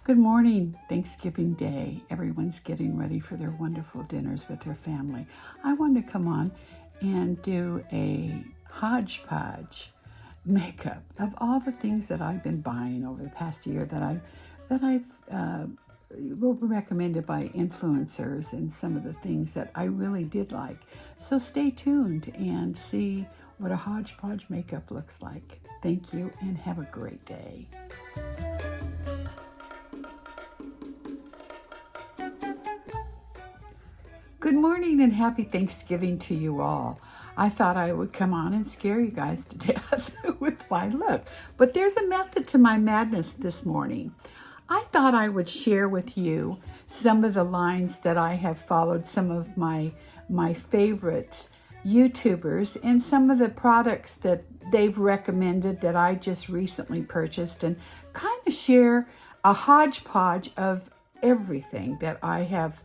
Good morning, Thanksgiving Day. Everyone's getting ready for their wonderful dinners with their family. I wanted to come on and do a hodgepodge makeup of all the things that I've been buying over the past year that I've were recommended by influencers and some of the things that I really did like. So stay tuned and see what a hodgepodge makeup looks like. Thank you and have a great day. Good morning and happy Thanksgiving to you all. I thought I would come on and scare you guys to death with my look, but there's a method to my madness this morning. I thought I would share with you some of the lines that I have followed, some of my favorite YouTubers, and some of the products that they've recommended that I just recently purchased, and kind of share a hodgepodge of everything that I have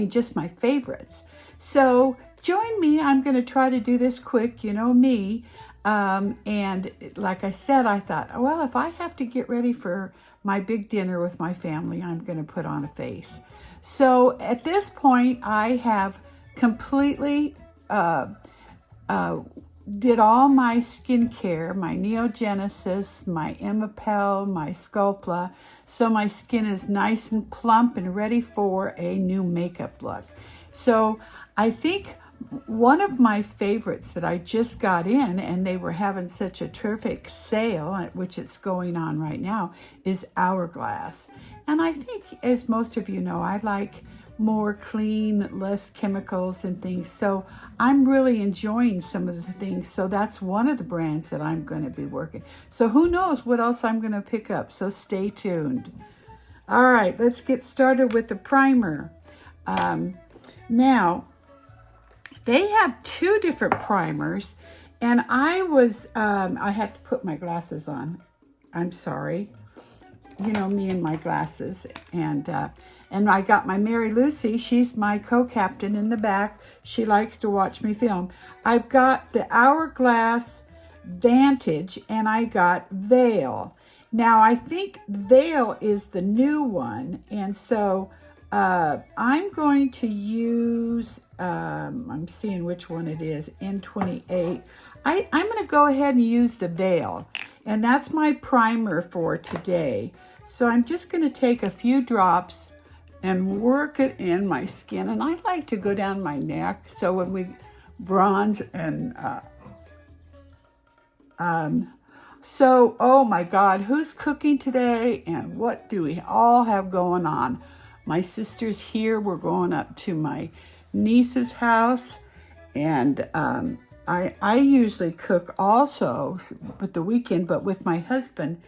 just my favorites. So join me. I'm going to try to do this quick, you know me. And like I said, I thought, well, if I have to get ready for my big dinner with my family, I'm going to put on a face. So at this point, I have completely did all my skincare, my Neogenesis, my Emapel, my Sculptra, so my skin is nice and plump and ready for a new makeup look. So I think one of my favorites that I just got in, and they were having such a terrific sale, which it's going on right now, is Hourglass. And I think, as most of you know, I like more clean, less chemicals and things. So I'm really enjoying some of the things. So that's one of the brands that I'm going to be working. So who knows what else I'm going to pick up. So stay tuned. All right, let's get started with the primer. Now, they have two different primers, and I have to put my glasses on. I'm sorry. You know me and my glasses, and I got my Mary Lucy. She's my co-captain in the back. She likes to watch me film. I've got the Hourglass Vantage, and I got Veil. Now I think Veil is the new one, and so I'm going to use. I'm seeing which one it is. N28. I'm going to go ahead and use the Veil, and that's my primer for today. So I'm just going to take a few drops and work it in my skin. And I like to go down my neck. So when we bronze and, so, oh my God, who's cooking today? And what do we all have going on? My sister's here. We're going up to my niece's house. And I usually cook also with the weekend, but with my husband,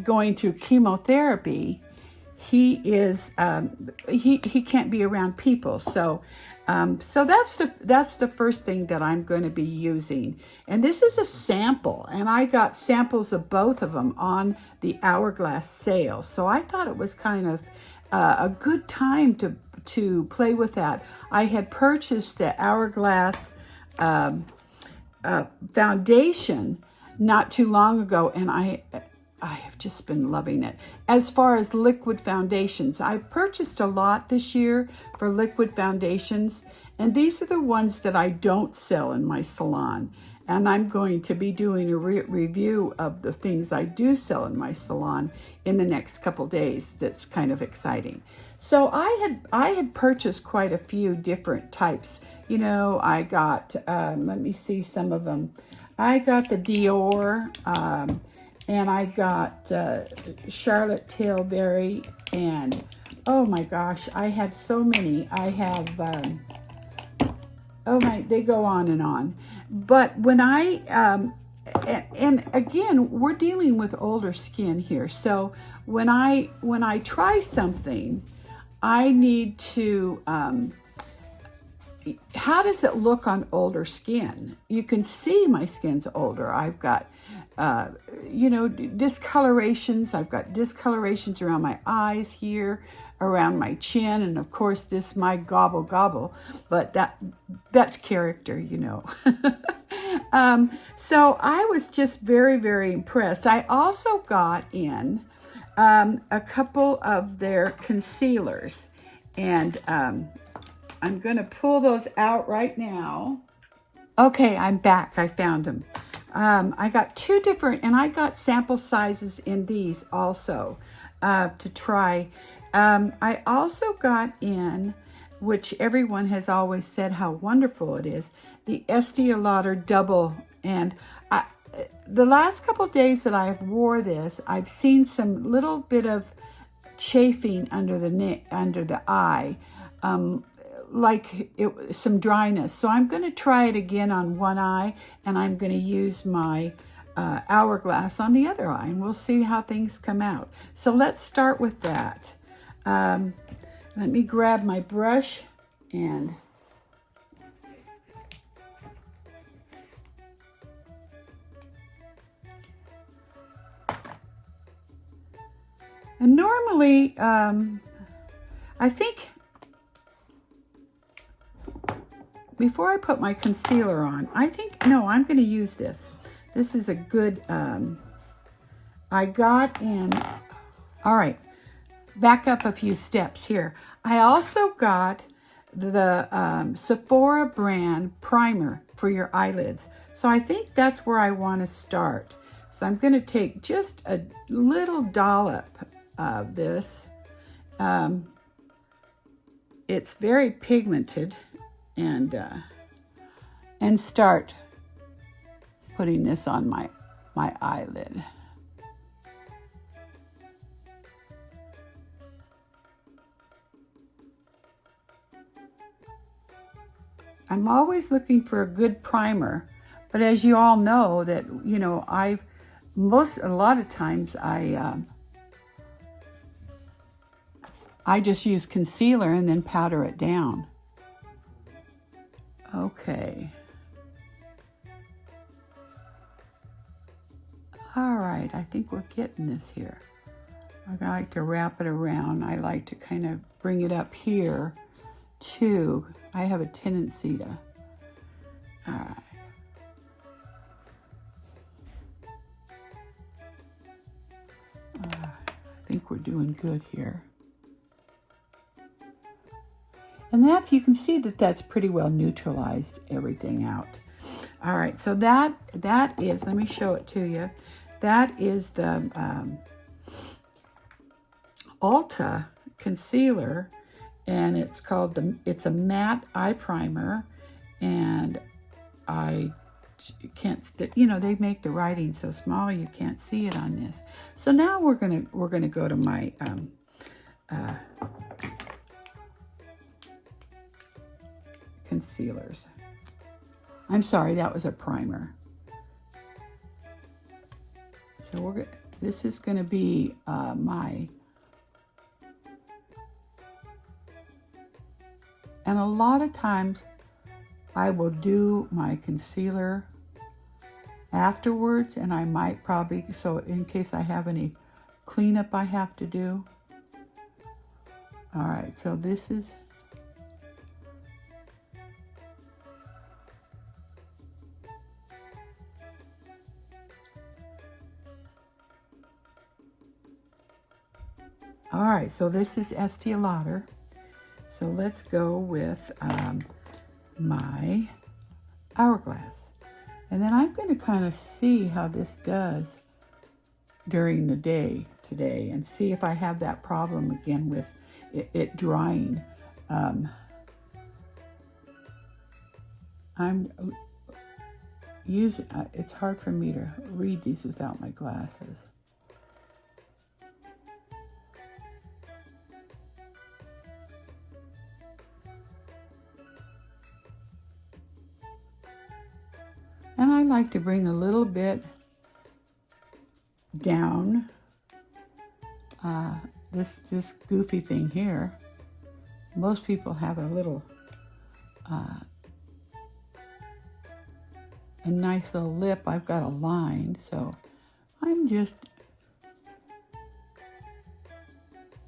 going through chemotherapy, he is he can't be around people, so that's the first thing that I'm going to be using. And this is a sample, and I got samples of both of them on the Hourglass sale, so I thought it was kind of a good time to play with that. I had purchased the Hourglass foundation not too long ago, and I have just been loving it. As far as liquid foundations, I've purchased a lot this year for liquid foundations, and these are the ones that I don't sell in my salon. And I'm going to be doing a review of the things I do sell in my salon in the next couple days. That's kind of exciting. So I had purchased quite a few different types. You know, I got, let me see some of them. I got the Dior, and I got Charlotte Tilbury, and oh my gosh, I have so many. I have, they go on and on. But when and again, we're dealing with older skin here. So when I try something, I need to, how does it look on older skin? You can see my skin's older. I've got, discolorations. I've got discolorations around my eyes here, around my chin, and of course this my gobble, but that's character, you know. So I was just very, very impressed. I also got in a couple of their concealers. And I'm going to pull those out right now. Okay, I'm back. I found them. I got two different, and I got sample sizes in these also to try. I also got in, which everyone has always said how wonderful it is, the Estee Lauder Double. And the last couple of days that I've wore this, I've seen some little bit of chafing under the eye, like some dryness. So I'm going to try it again on one eye, and I'm going to use my Hourglass on the other eye, and we'll see how things come out. So let's start with that. Let me grab my brush and normally, I think before I put my concealer on, no, I'm going to use this. This is a good, I got in, all right, back up a few steps here. I also got the Sephora brand primer for your eyelids. So I think that's where I want to start. So I'm going to take just a little dollop of this. It's very pigmented, and start putting this on my eyelid. I'm always looking for a good primer, but as you all know that, you know, a lot of times I just use concealer and then powder it down. Okay. All right, I think we're getting this here. I like to wrap it around. I like to kind of bring it up here too. I have a tendency to, all right. I think we're doing good here. And that, you can see that that's pretty well neutralized everything out. All right, so that is, let me show it to you. That is the Ulta concealer, and it's called it's a matte eye primer, and I can't, you know, they make the writing so small you can't see it on this. So now we're gonna go to my concealers. I'm sorry, that was a primer. So this is going to be my, and a lot of times I will do my concealer afterwards, and I might probably, so in case I have any cleanup I have to do. All right, so this is, all right, so this is Estee Lauder. So let's go with my Hourglass. And then I'm going to kind of see how this does during the day today, and see if I have that problem again with it drying. I'm using, it's hard for me to read these without my glasses. And I like to bring a little bit down this goofy thing here. Most people have a little, a nice little lip. I've got a line, so I'm just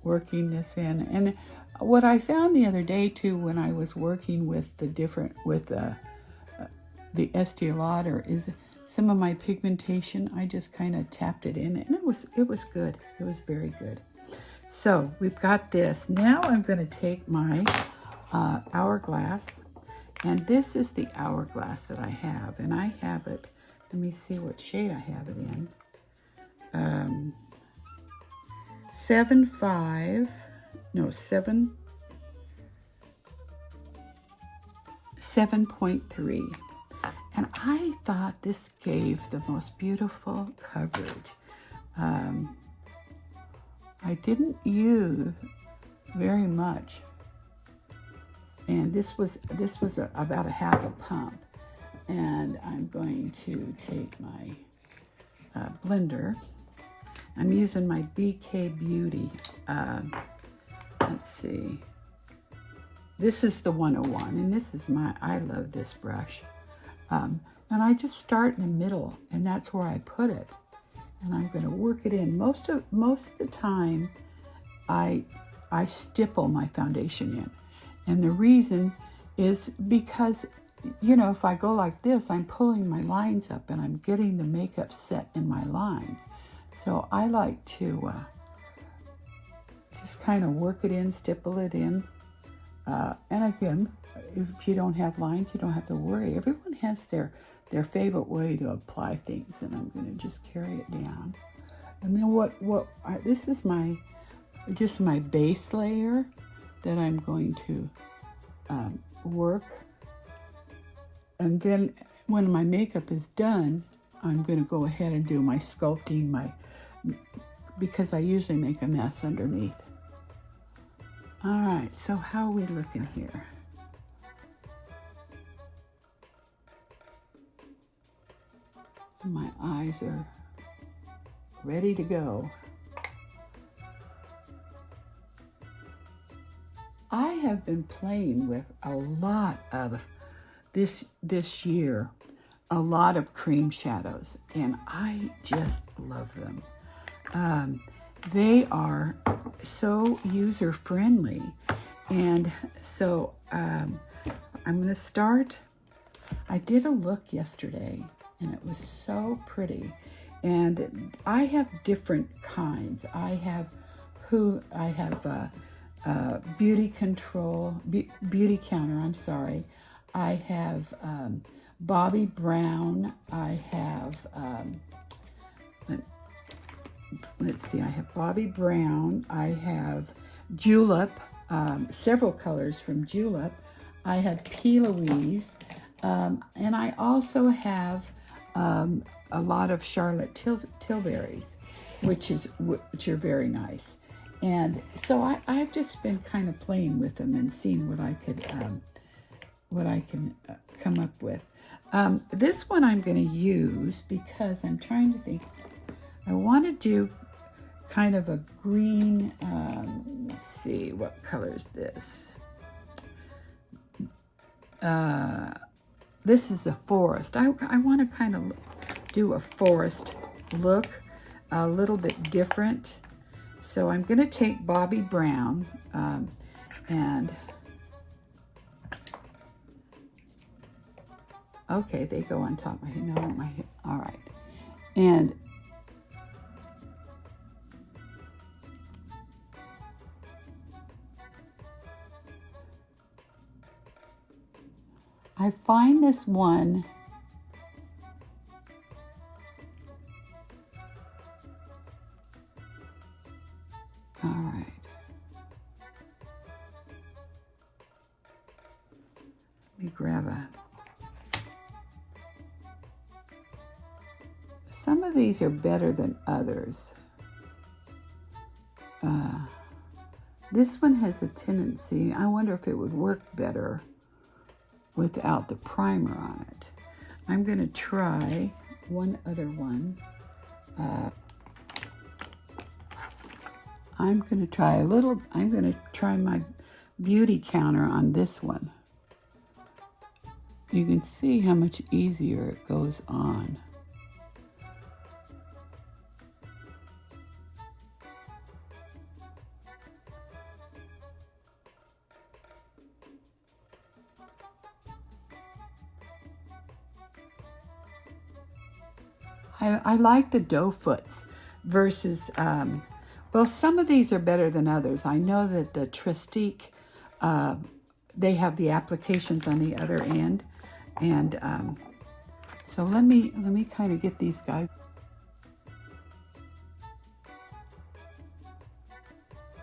working this in. And what I found the other day too, when I was working with the Estee Lauder, is some of my pigmentation. I just kind of tapped it in, and it was good. It was very good. So we've got this. Now I'm going to take my Hourglass, and this is the Hourglass that I have, and I have it. Let me see what shade I have it in. 7.3. And I thought this gave the most beautiful coverage. I didn't use very much, and this was about a half a pump. And I'm going to take my blender. I'm using my BK Beauty. Let's see. This is the 101, and this is I love this brush. And I just start in the middle, and that's where I put it. And I'm going to work it in. Most of the time, I stipple my foundation in. And the reason is because, you know, if I go like this, I'm pulling my lines up and I'm getting the makeup set in my lines. So I like to just kind of work it in, stipple it in. And again, if you don't have lines, you don't have to worry. Everyone has their favorite way to apply things, and I'm going to just carry it down. And then this is just my base layer that I'm going to work. And then when my makeup is done, I'm going to go ahead and do my sculpting, because I usually make a mess underneath. All right, so how are we looking here? My eyes are ready to go. I have been playing with a lot of this year, a lot of cream shadows, and I just love them. They are so user-friendly, and so I'm going to start. I did a look yesterday, and it was so pretty. And I have different kinds. I have Beauty Counter. I'm sorry. I have Bobbi Brown. I have let's see. I have Bobbi Brown. I have Julep. Several colors from Julep. I have P. Louise, and I also have a lot of Charlotte Tilbury's, which are very nice. And so I've just been kind of playing with them and seeing what I can come up with. This one I'm going to use because I'm trying to think. I want to do kind of a green. Let's see, what color is this? This is a forest. I want to kind of do a forest look, a little bit different. So I'm going to take Bobbi Brown and okay, they go on top of my head. No, my head. All right, and I find this one all right. Let me grab some of these are better than others. This one has a tendency, I wonder if it would work better without the primer on it. I'm going to try one other one. I'm going to try my Beauty Counter on this one. You can see how much easier it goes on. I like the doe foots versus, well, some of these are better than others. I know that the Trestique, they have the applications on the other end. And so let me kind of get these guys.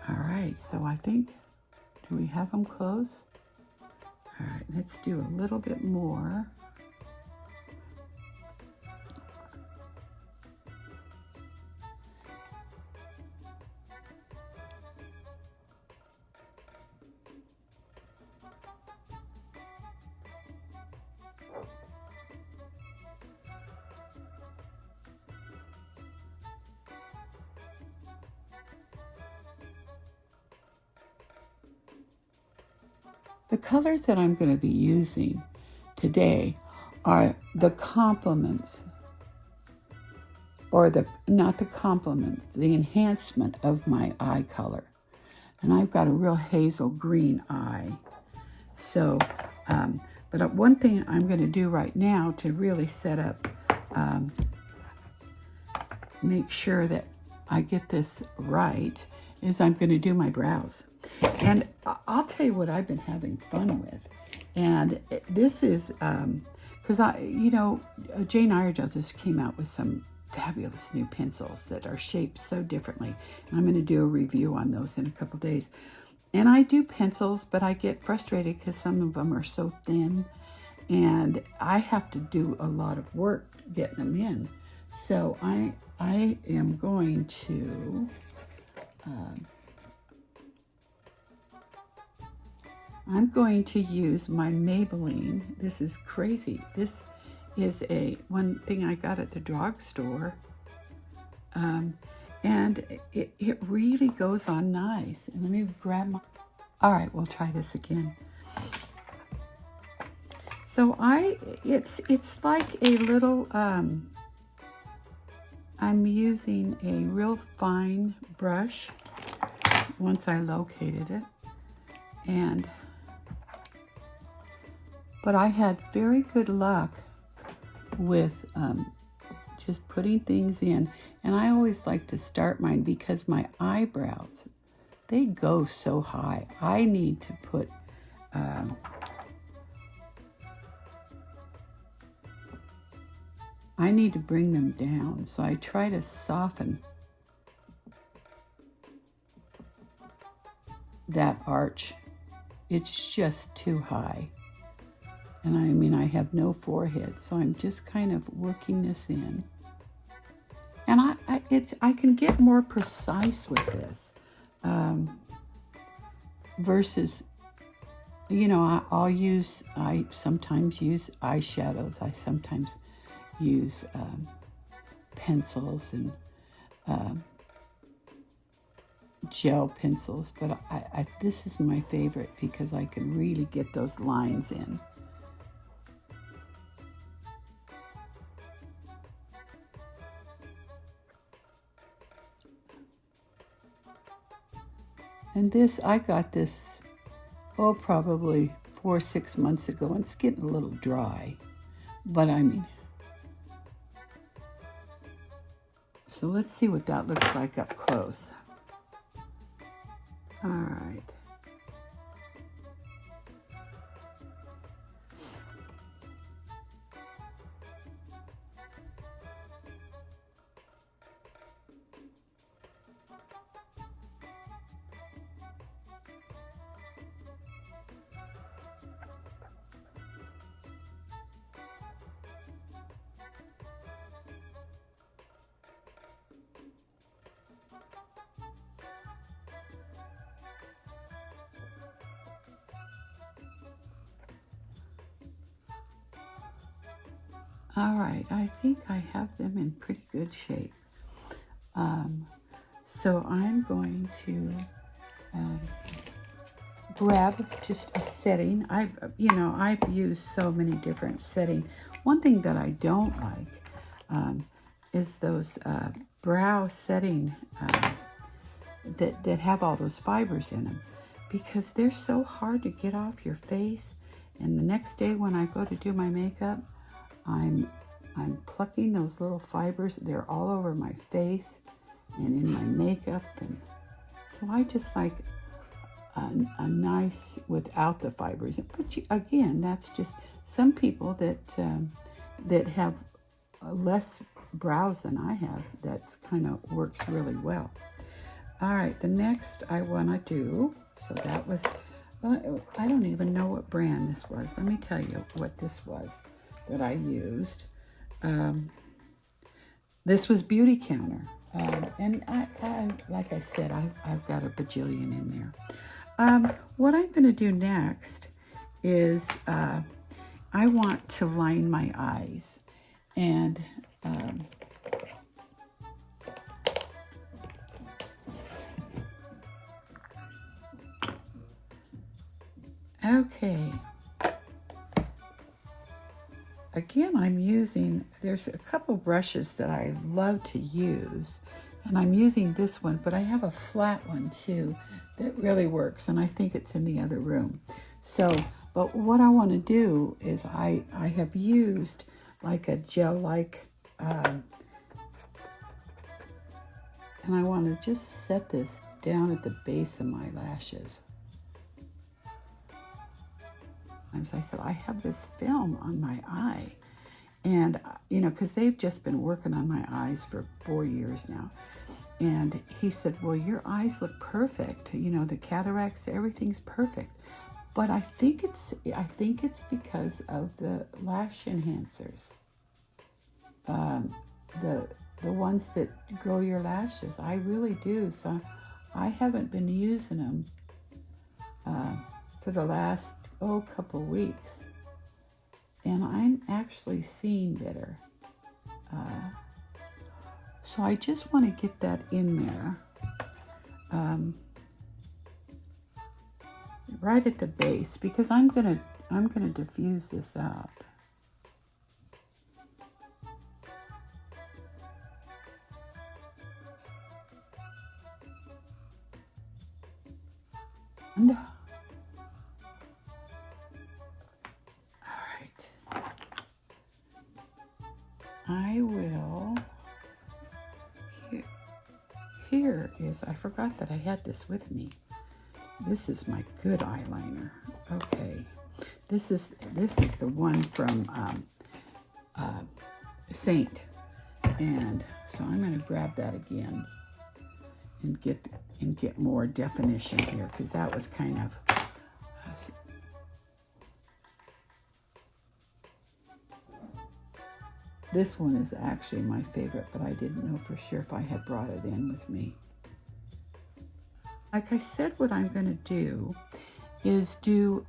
All right, so I think, do we have them close? All right, let's do a little bit more. The colors that I'm going to be using today are the complements, or not the complements, the enhancement of my eye color. And I've got a real hazel green eye. So, but one thing I'm going to do right now to really set up, make sure that I get this right, is I'm going to do my brows. And I'll tell you what I've been having fun with. And this is, because Jane Iredale just came out with some fabulous new pencils that are shaped so differently. And I'm going to do a review on those in a couple days. And I do pencils, but I get frustrated because some of them are so thin. And I have to do a lot of work getting them in. So I am going to... I'm going to use my Maybelline. This is crazy. This is one thing I got at the drugstore. And it really goes on nice. And let me grab my... All right, we'll try this again. So it's like a little, I'm using a real fine brush once I located it. But I had very good luck with just putting things in. And I always like to start mine because my eyebrows, they go so high. I need to put, I need to bring them down. So I try to soften that arch. It's just too high. And I mean, I have no forehead, so I'm just kind of working this in. And I can get more precise with this versus, I sometimes use eyeshadows. I sometimes use pencils and gel pencils, but this is my favorite because I can really get those lines in. And I got this, probably 4 or 6 months ago, and it's getting a little dry, but I mean, so let's see what that looks like up close. All right. All right, I think I have them in pretty good shape. So I'm going to grab just a setting. I've used so many different settings. One thing that I don't like is those brow setting that have all those fibers in them, because they're so hard to get off your face. And the next day when I go to do my makeup, I'm I'm plucking those little fibers. They're all over my face and in my makeup. And so I just like a nice without the fibers. But again, that's just some people that have less brows than I have. That's kind of works really well. All right, the next I want to do, so that was, well, I don't even know what brand this was. Let me tell you what this was that I used. This was Beauty Counter. And I like I said, I've got a bajillion in there. What I'm going to do next is I want to line my eyes. And okay. Again, I'm using, there's a couple brushes that I love to use. And I'm using this one, but I have a flat one too that really works, and I think it's in the other room. So, but what I want to do is I have used like a gel-like, and I want to just set this down at the base of my lashes. As I said, I have this film on my eye, and you know, because they've just been working on my eyes for 4 years now. And he said, well, your eyes look perfect. You know, the cataracts, everything's perfect. But I think it's because of the lash enhancers. The ones that grow your lashes. I really do. So I haven't been using them for the last, couple weeks. And I'm actually seeing better. So I just want to get that in there, right at the base, because I'm gonna diffuse this out. And, all right, I will. Here is, I forgot that I had this with me. This is my good eyeliner. Okay, this is the one from Seint, and so I'm going to grab that again and get more definition here, because that was kind of. This one is actually my favorite, but I didn't know for sure if I had brought it in with me. Like I said, what I'm going to do is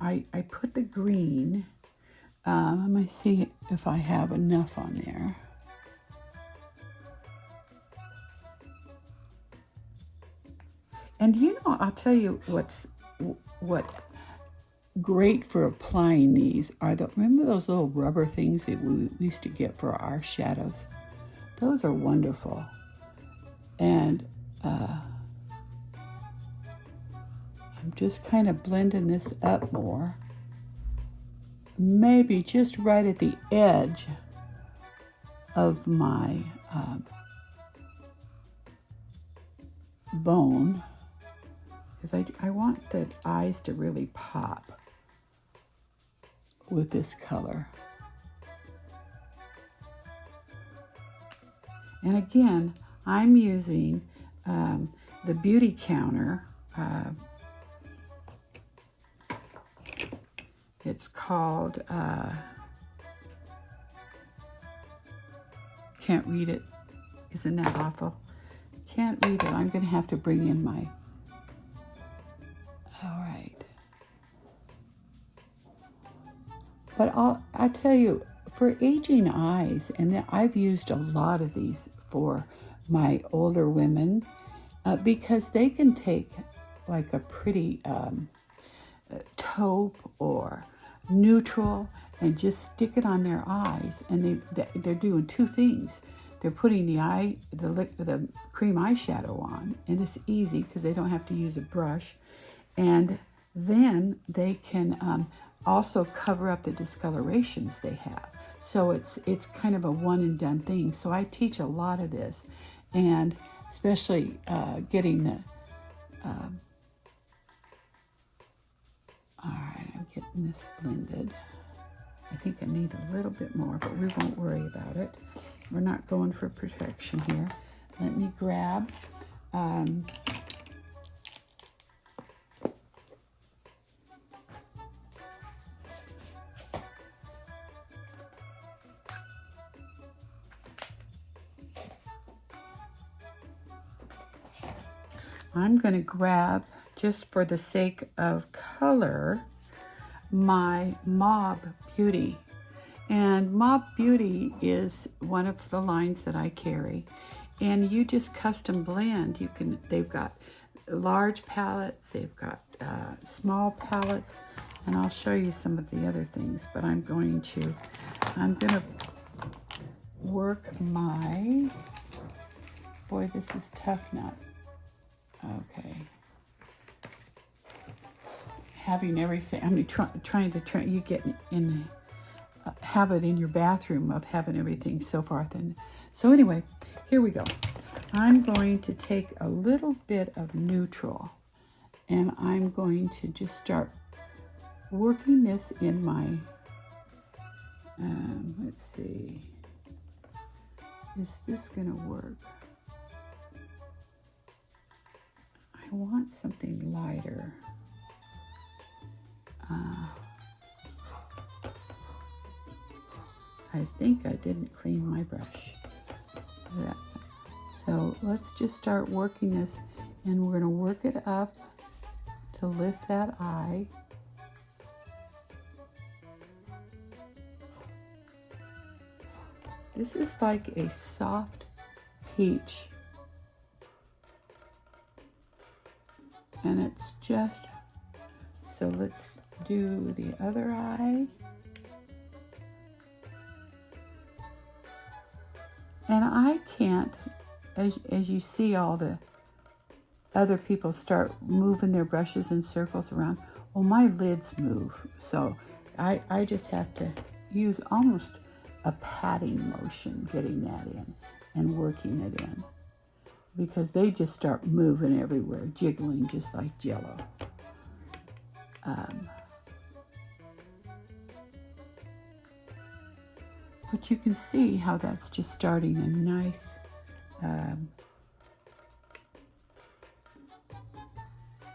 I put the green. Let me see if I have enough on there. And you know, I'll tell you what great for applying these are remember those little rubber things that we used to get for our shadows? Those are wonderful. And I'm just kind of blending this up more. Maybe just right at the edge of my bone, because I want the eyes to really pop with this color. And again, I'm using the Beauty Counter. It's called, can't read it. Isn't that awful? Can't read it. I'm going to have to bring in my, all right. But I tell you, for aging eyes, and I've used a lot of these for my older women, because they can take like a pretty taupe or neutral and just stick it on their eyes, and they're doing two things. They're putting the cream eyeshadow on, and it's easy because they don't have to use a brush, and then they can also cover up the discolorations they have. So it's kind of a one and done thing. So I teach a lot of this, and especially getting the, all right, I'm getting this blended. I think I need a little bit more, but we won't worry about it. We're not going for perfection here. Let me grab, I'm going to grab, just for the sake of color, my Mauve Beauty. And Mauve Beauty is one of the lines that I carry. And you just custom blend. You can, they've got large palettes, they've got small palettes, and I'll show you some of the other things, but I'm going to work my, boy, this is tough nut. Okay. Having everything, I mean, trying to you get in habit in your bathroom of having everything so far thin. So anyway, here we go. I'm going to take a little bit of neutral, and I'm going to just start working this in my, let's see, is this gonna work? I want something lighter. I think I didn't clean my brush. So let's just start working this, and we're going to work it up to lift that eye. This is like a soft peach. And it's just, so let's do the other eye. And I can't, as you see all the other people start moving their brushes in circles around, well, my lids move. So I just have to use almost a patting motion, getting that in and working it in, because they just start moving everywhere, jiggling just like Jello. But you can see how that's just starting a nice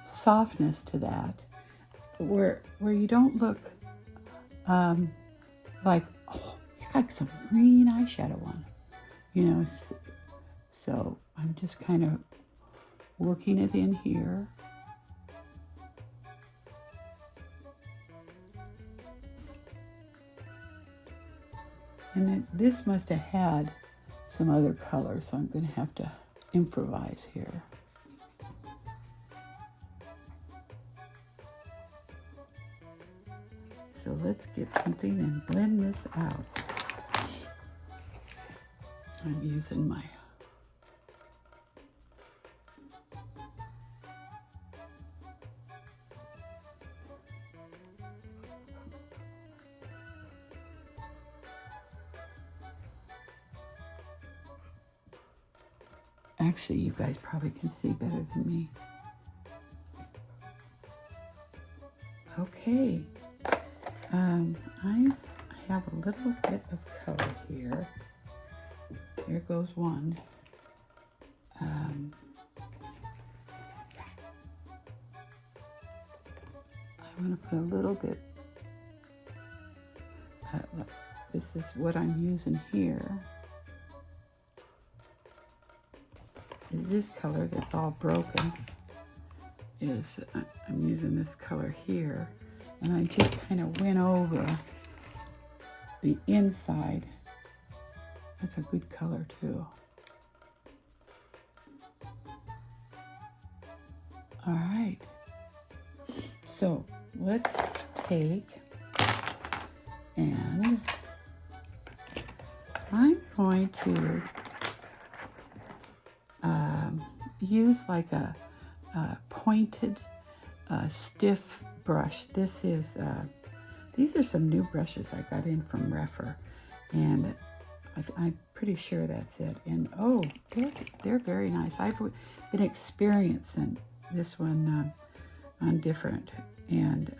softness to that, where you don't look like, oh, you got some green eyeshadow on, you know. So I'm just kind of working it in here. And then this must have had some other color, so I'm going to have to improvise here. So let's get something and blend this out. I'm using my actually, you guys probably can see better than me. Okay, I have a little bit of color here. Here goes one. I'm going to put a little bit, this is what I'm using here. Is this color that's all broken. Is I'm using this color here, and I just kind of went over the inside. That's a good color too. All right, so let's take, and I'm going to use like a pointed, stiff brush. This is, these are some new brushes I got in from Refer, And I'm pretty sure that's it. And oh, they're very nice. I've been experiencing this one on different. And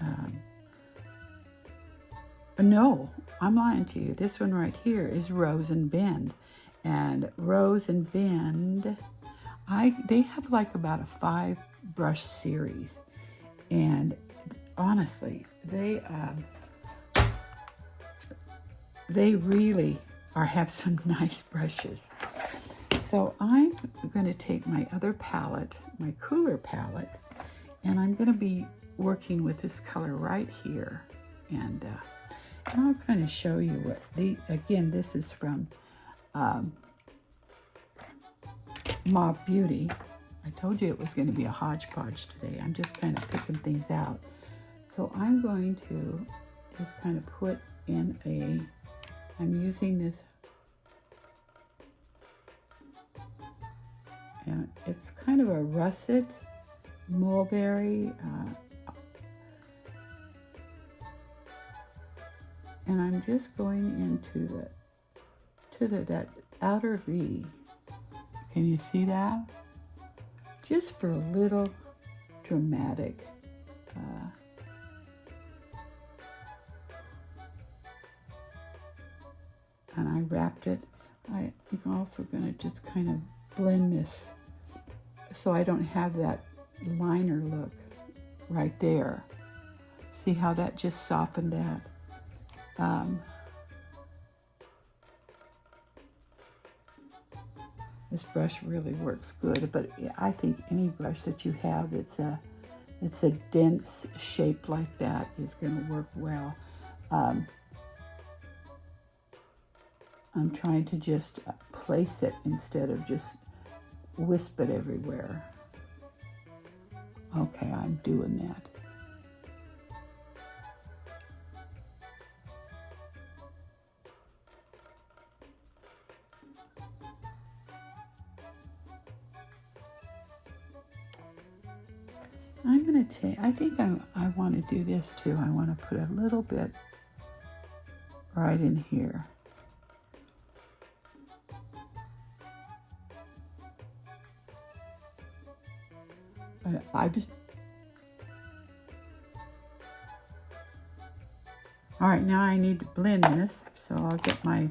no, I'm lying to you. This one right here is Rose and Bend. And Rose and Bend, they have like about a 5 brush series. And honestly, they really have some nice brushes. So I'm going to take my other palette, my cooler palette, and I'm going to be working with this color right here. And I'll kind of show you what again, this is from Mob Beauty. I told you it was going to be a hodgepodge today. I'm just kind of picking things out. So I'm going to just kind of put in I'm using this, and it's kind of a russet mulberry, and I'm just going into that outer V. Can you see that? Just for a little dramatic. And I wrapped it. I'm also going to just kind of blend this so I don't have that liner look right there. See how that just softened that? This brush really works good, but I think any brush that you have, it's a dense shape like that is going to work well. I'm trying to just place it instead of just wisp it everywhere. Okay, I'm doing that. I'm going to take, I think I want to do this too. I want to put a little bit right in here. All right, now I need to blend this, so I'll get my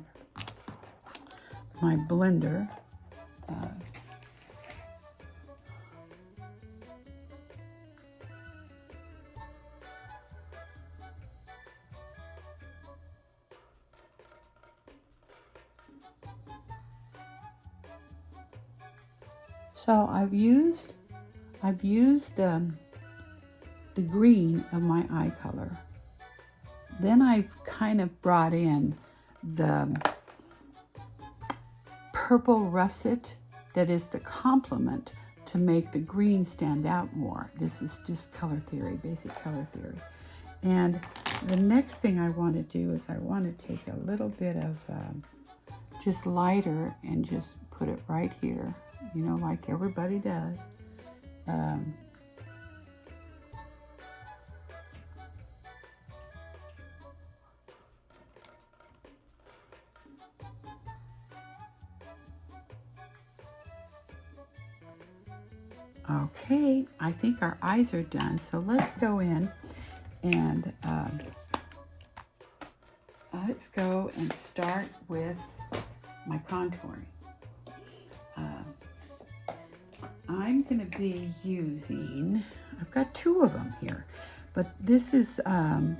blender. So I've used the green of my eye color. Then I've kind of brought in the purple russet that is the complement to make the green stand out more. This is just color theory, basic color theory. And the next thing I want to do is I want to take a little bit of just lighter and just put it right here, you know, like everybody does. Okay, I think our eyes are done, so let's go in and let's go and start with my contouring. I'm going to be using, I've got 2 of them here, but this is a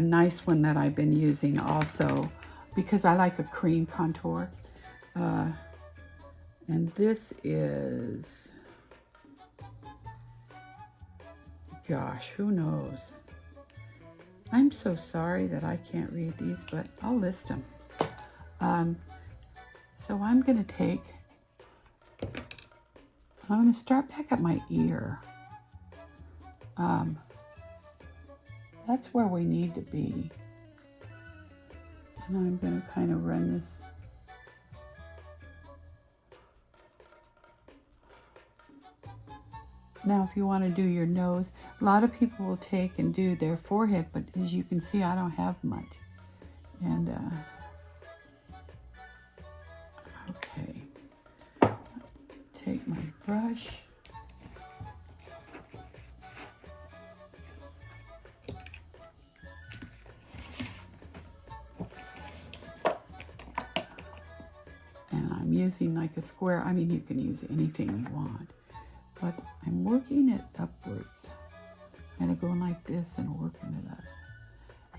nice one that I've been using also because I like a cream contour. And this is, gosh, who knows? I'm so sorry that I can't read these, but I'll list them. So I'm going to start back at my ear. That's where we need to be. And I'm going to kind of run this. Now, if you want to do your nose, a lot of people will take and do their forehead, but as you can see, I don't have much. And, okay. Take my brush. And I'm using like a square. I mean, you can use anything you want. But I'm working it upwards. I'm going to go like this and working it up.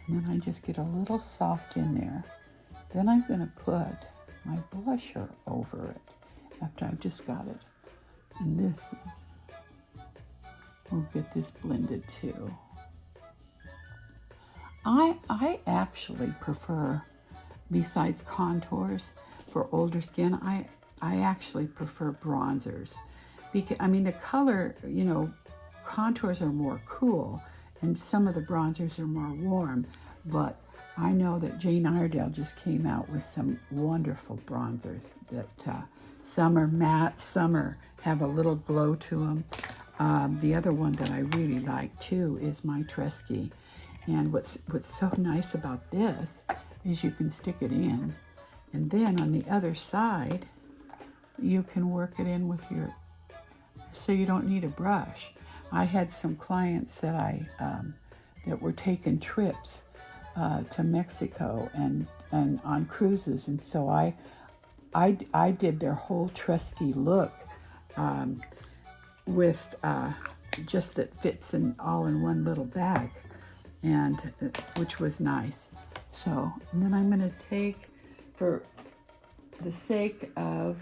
And then I just get a little soft in there. Then I'm going to put my blusher over it after I've just got it. And this is, we'll get this blended too. I actually prefer, besides contours for older skin, I actually prefer bronzers. Because, I mean, the color, you know, contours are more cool and some of the bronzers are more warm, but I know that Jane Iredale just came out with some wonderful bronzers that some are matte, some have a little glow to them. The other one that I really like too is my Trestique. And what's so nice about this is you can stick it in, and then on the other side, you can work it in with your, so you don't need a brush. I had some clients that that were taking trips to Mexico and on cruises, and so I did their whole Trestique look with just that fits in all in one little bag, and which was nice. So, and then I'm going to take, for the sake of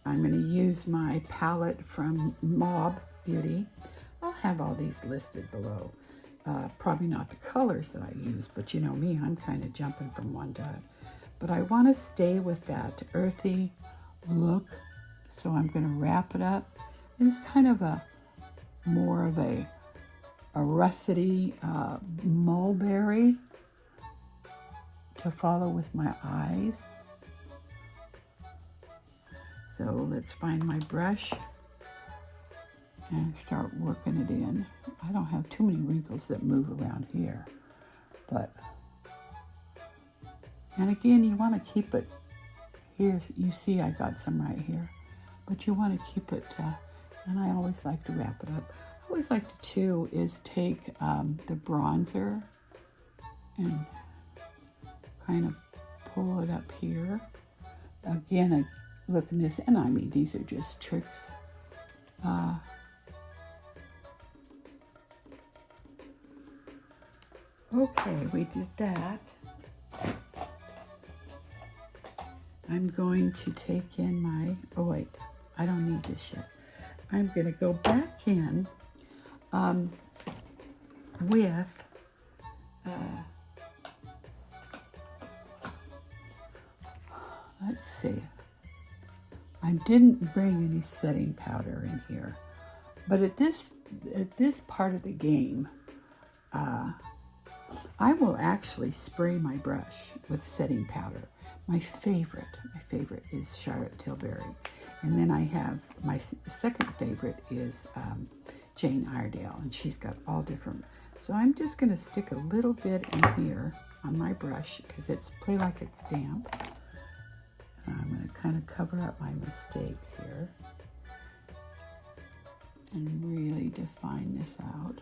I'm going to use my palette from Mob Beauty. I'll have all these listed below. Probably not the colors that I use, but you know me, I'm kind of jumping from one to it. But I want to stay with that earthy look, so I'm going to wrap it up. And it's kind of a more of a russety mulberry to follow with my eyes. So let's find my brush and start working it in. I don't have too many wrinkles that move around here, but, and again, you want to keep it here. You see I got some right here, but you want to keep it, and I always like to wrap it up. I always like to too is take the bronzer and kind of pull it up here. Again, look at this, and I mean, these are just tricks. Okay, we did that. I'm going to take in my, oh wait, I don't need this yet. I'm going to go back in with let's see. I didn't bring any setting powder in here, but at this part of the game, I will actually spray my brush with setting powder. My favorite is Charlotte Tilbury, and then I have my second favorite is Jane Iredale, and she's got all different. So I'm just going to stick a little bit in here on my brush because it's play like it's damp. I'm going to kind of cover up my mistakes here and really define this out.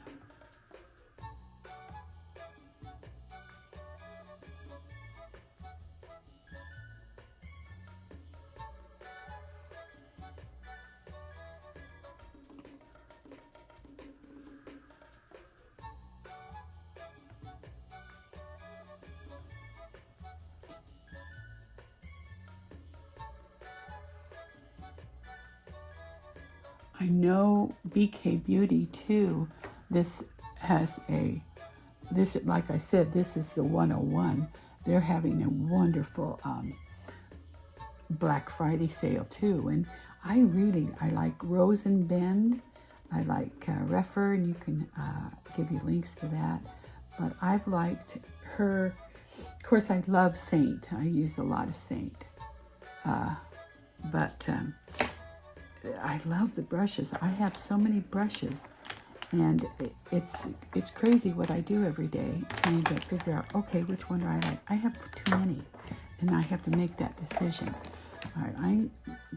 I know BK Beauty too, this like I said, this is the 101. They're having a wonderful Black Friday sale too. And I like Rose and Bend. I like Refer, and you can give you links to that. But I've liked her, of course I love Seint. I use a lot of Seint. But I love the brushes. I have so many brushes, and it's crazy what I do every day trying to figure out, okay, which one do I like? I have too many, and I have to make that decision. All right, I'm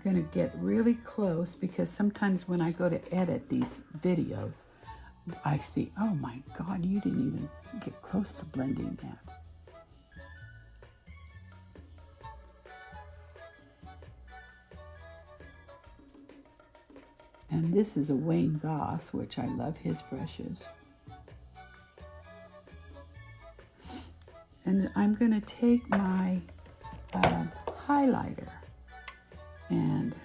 going to get really close because sometimes when I go to edit these videos, I see, oh my God, you didn't even get close to blending that. And this is a Wayne Goss, which I love his brushes. And I'm going to take my highlighter and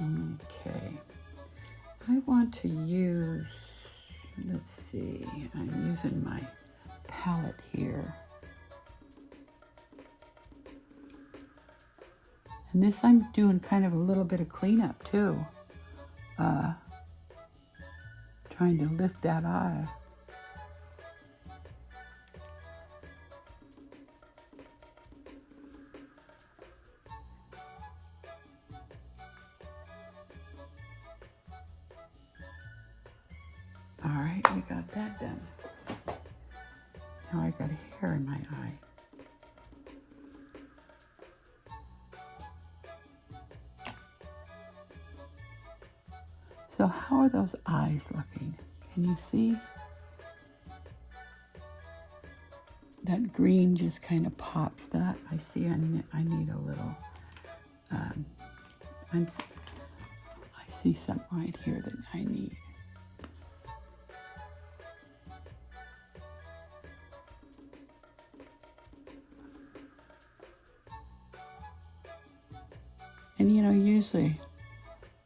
okay, I want to use, let's see, I'm using my palette here. And this I'm doing kind of a little bit of cleanup too. Trying to lift that eye. All right, we got that done. Now I got hair in my eye. So how are those eyes looking? Can you see? That green just kind of pops that. I see I need a little, I see something right here that I need. And you know, usually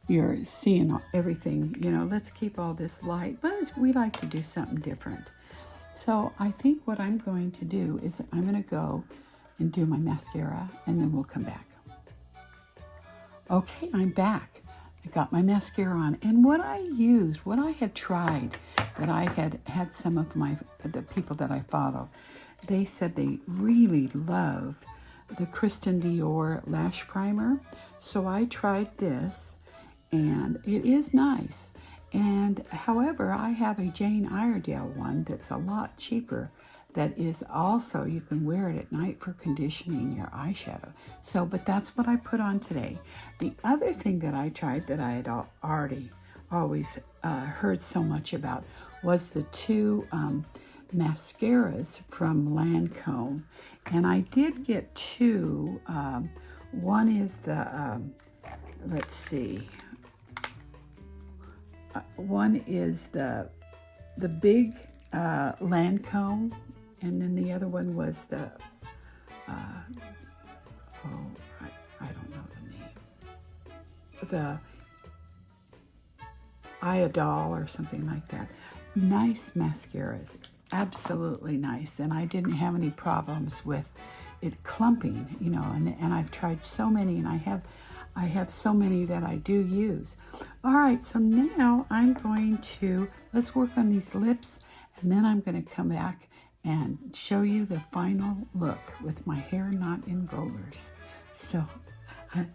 you're seeing everything, you know, let's keep all this light, but we like to do something different. So I think what I'm going to do is I'm going to go and do my mascara, and then we'll come back. Okay, I'm back. I got my mascara on, and what I used, what I had tried, that I had some of the people that I follow, they said they really love the Kristen Dior Lash Primer. So I tried this, and it is nice. And however, I have a Jane Iredale one that's a lot cheaper that is also, you can wear it at night for conditioning your eyeshadow. So, but that's what I put on today. The other thing that I tried that I had always heard so much about was the two mascaras from Lancome. And I did get two. One is the, let's see. One is the big Lancome, and then the other one was the, I don't know the name. The Iredale or something like that. Nice mascaras, absolutely nice. And I didn't have any problems with it clumping, you know, and I've tried so many, and I have so many that I do use. All right, so now I'm going to, let's work on these lips, and then I'm going to come back and show you the final look with my hair not in rollers. So, I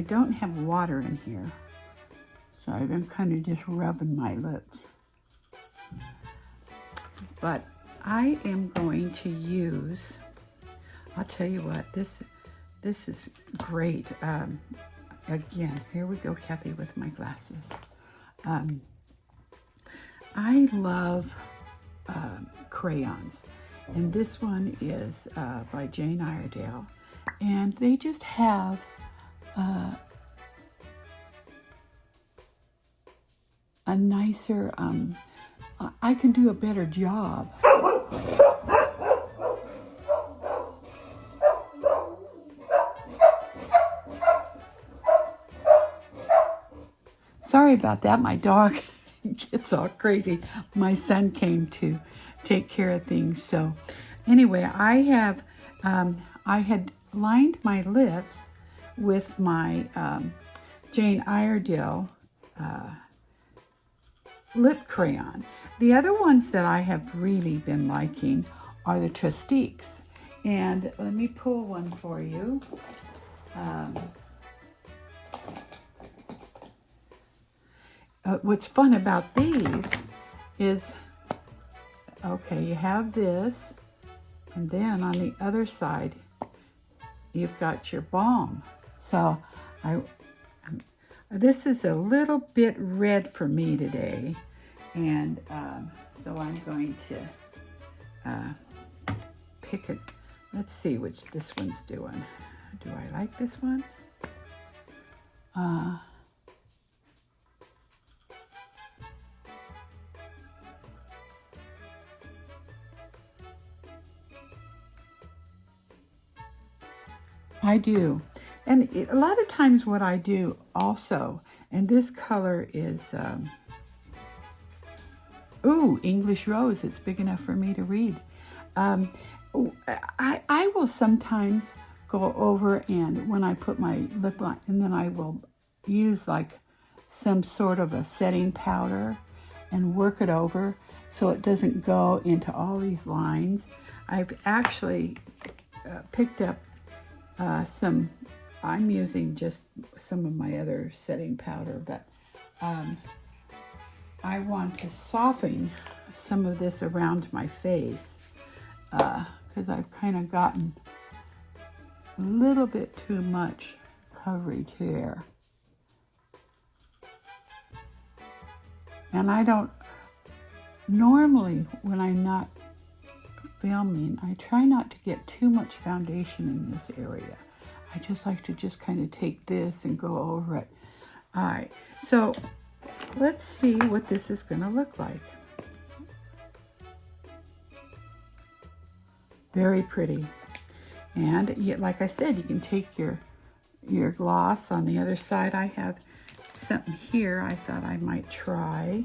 don't have water in here, so I've been kind of just rubbing my lips. But I am going to use, I'll tell you what, this is great. Again, here we go, Kathy, with my glasses. I love crayons, and this one is by Jane Iredale, and they just have a nicer, I can do a better job. Sorry about that, my dog gets all crazy. My son came to take care of things. So anyway, I had lined my lips with my Jane Iredale lip crayon. The other ones that I have really been liking are the Trestiques. And let me pull one for you. What's fun about these is, okay, you have this, and then on the other side, you've got your balm. So this is a little bit red for me today, and so I'm going to pick it. Let's see which this one's doing. Do I like this one? I do. And a lot of times what I do also, and this color is, English Rose. It's big enough for me to read. I will sometimes go over, and when I put my lip on, and then I will use like some sort of a setting powder and work it over so it doesn't go into all these lines. I've actually picked up some, I'm using just some of my other setting powder, but I want to soften some of this around my face because I've kind of gotten a little bit too much coverage here. And I don't, normally when I'm not filming, I try not to get too much foundation in this area. I just like to just kind of take this and go over it. All right, so let's see what this is going to look like. Very pretty. And like I said, you can take your gloss on the other side. I have something here I thought I might try.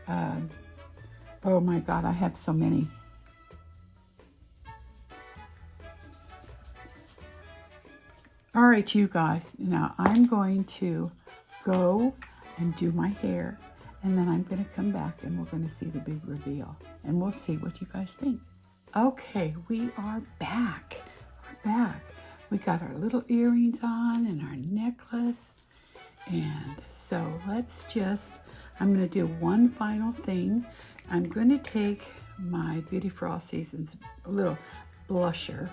Oh my God, I have so many. All right, you guys, now I'm going to go and do my hair, and then I'm going to come back and we're going to see the big reveal, and we'll see what you guys think. Okay, we are back. We're back. We got our little earrings on and our necklace. And so let's just, I'm going to do one final thing. I'm going to take my Beauty for All Seasons little blusher,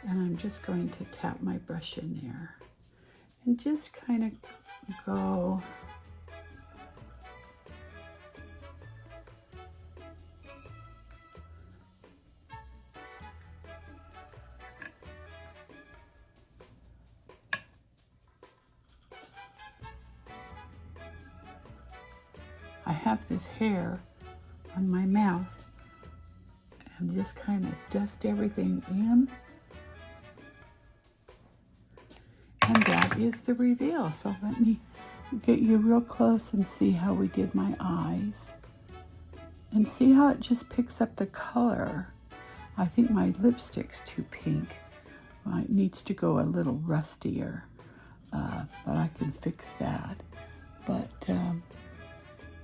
and I'm just going to tap my brush in there and just kind of go I have this hair on my mouth and just kind of dust everything in. And that is the reveal. So let me get you real close and see how we did my eyes. And see how it just picks up the color. I think my lipstick's too pink. It needs to go a little rustier, but I can fix that. But, and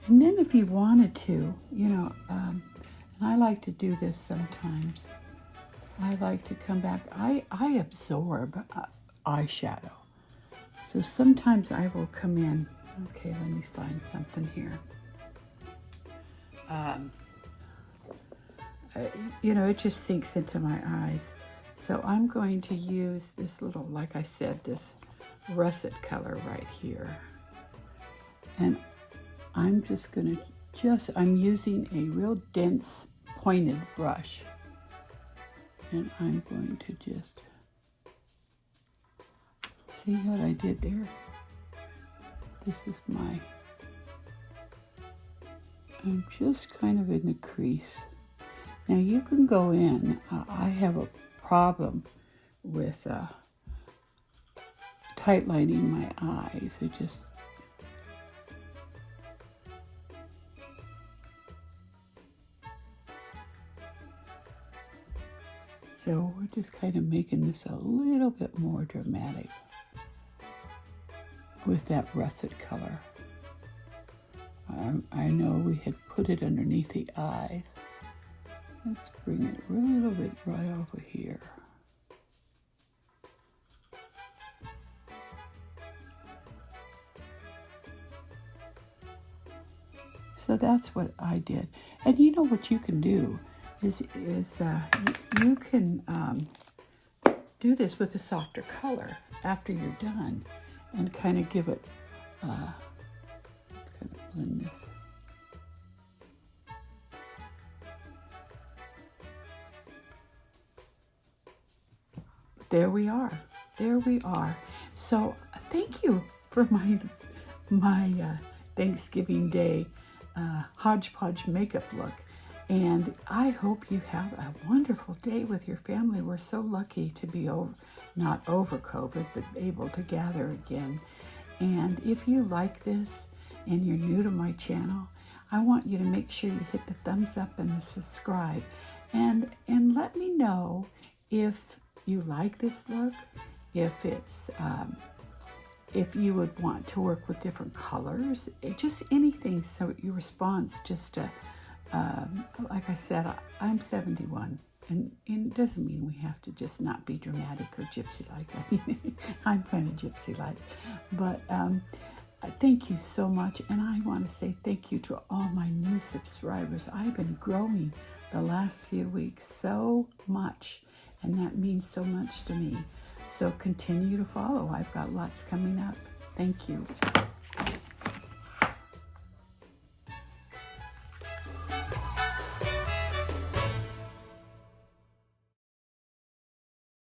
then if you wanted to, and I like to do this sometimes. I like to come back. I absorb eyeshadow. So sometimes I will come in. Okay, let me find something here. It just sinks into my eyes. So I'm going to use this little, like I said, this russet color right here. And I'm just going to I'm using a real dense pointed brush. And I'm going to just, see what I did there? This is I'm just kind of in the crease. Now you can go in. I have a problem with tight lining my eyes. So we're just kind of making this a little bit more dramatic with that russet color. I know we had put it underneath the eyes. Let's bring it a little bit right over here. So that's what I did. And you know what you can do is you can do this with a softer color after you're done and kind of give it, let's kind of blend this. There we are. There we are. So thank you for my Thanksgiving Day hodgepodge makeup look. And I hope you have a wonderful day with your family. We're so lucky to be not over COVID, but able to gather again. And if you like this and you're new to my channel, I want you to make sure you hit the thumbs up and the subscribe. And let me know if you like this look, if it's if you would want to work with different colors, just anything. So your response, just like I said, I'm 71, and it doesn't mean we have to just not be dramatic or gypsy-like. I mean, I'm kind of gypsy-like, but thank you so much, and I want to say thank you to all my new subscribers. I've been growing the last few weeks so much, and that means so much to me. So continue to follow. I've got lots coming up. Thank you.